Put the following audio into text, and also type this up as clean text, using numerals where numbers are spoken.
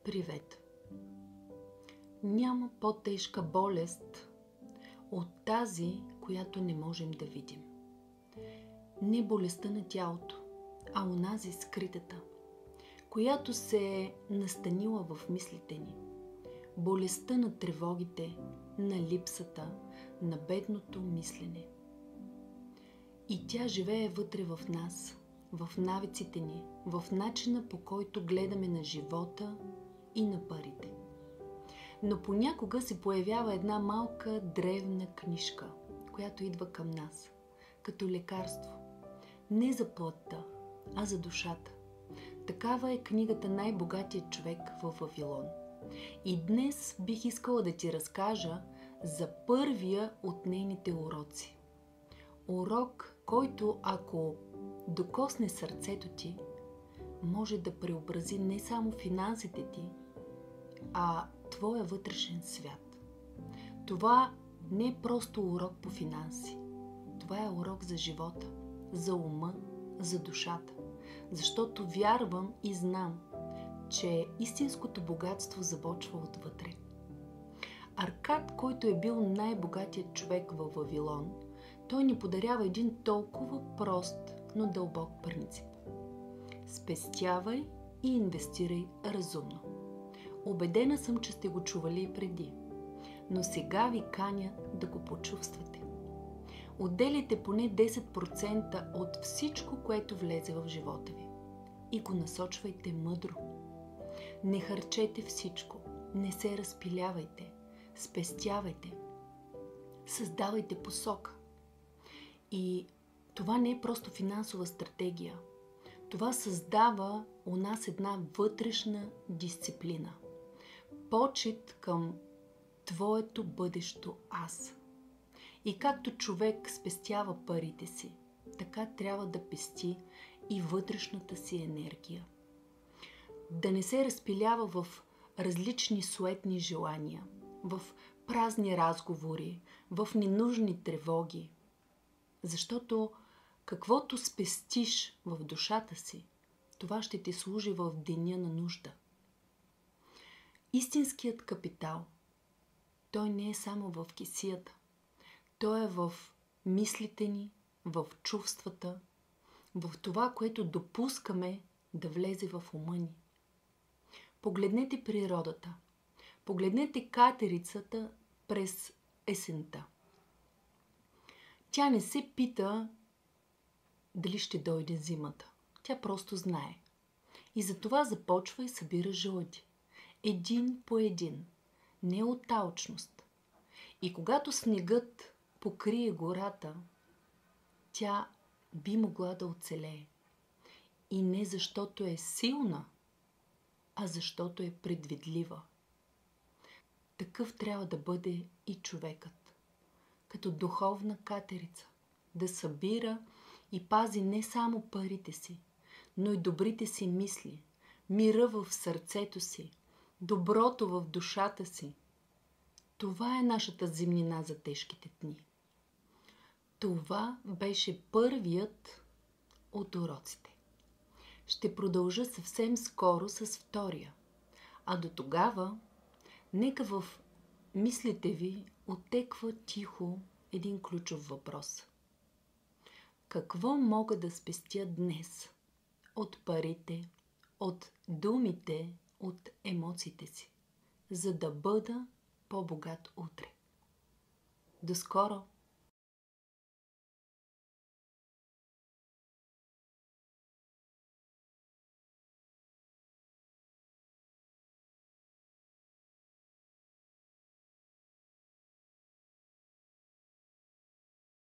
Привет! Няма по-тежка болест от тази, която не можем да видим. Не болестта на тялото, а онази скритата, която се е настанила в мислите ни. Болестта на тревогите, на липсата, на бедното мислене. И тя живее вътре в нас, в навиците ни, в начина, по който гледаме на живота и на парите. Но понякога се появява една малка древна книжка, която идва към нас, като лекарство. Не за плътта, а за душата. Такава е книгата "Най-богатият човек в Вавилон". И днес бих искала да ти разкажа за първия от нейните уроци. Урок, който ако докосне сърцето ти, може да преобрази не само финансите ти, а твоя вътрешен свят. Това не е просто урок по финанси. Това е урок за живота, за ума, за душата. Защото вярвам и знам, че истинското богатство започва отвътре. Аркад, който е бил най-богатият човек във Вавилон, той ни подарява един толкова прост, но дълбок принцип. Спестявай и инвестирай разумно. Убедена съм, че сте го чували и преди, но сега ви каня да го почувствате. Отделяйте поне 10% от всичко, което влезе в живота ви и го насочвайте мъдро. Не харчете всичко, не се разпилявайте, спестявайте, създавайте посока. И това не е просто финансова стратегия. Това създава у нас една вътрешна дисциплина. Почит към твоето бъдещо аз. И както човек спестява парите си, така трябва да пести и вътрешната си енергия. Да не се разпилява в различни суетни желания, в празни разговори, в ненужни тревоги. Защото каквото спестиш в душата си, това ще ти служи в деня на нужда. Истинският капитал, той не е само в кесията. Той е в мислите ни, в чувствата, в това, което допускаме да влезе в ума ни. Погледнете природата. Погледнете катерицата през есента. Тя не се пита дали ще дойде зимата. Тя просто знае. И затова започва и събира жълъди. Един по един. Не от алчност. И когато снегът покрие гората, тя би могла да оцелее. И не защото е силна, а защото е предвидлива. Такъв трябва да бъде и човекът. Като духовна катерица. Да събира и пази не само парите си, но и добрите си мисли, мира в сърцето си, доброто в душата си. Това е нашата зимнина за тежките дни. Това беше първият от уроците. Ще продължа съвсем скоро с втория. А до тогава, нека в мислите ви оттеква тихо един ключов въпрос. Какво мога да спестя днес от парите, от думите, от емоциите си, за да бъда по-богат утре? До скоро!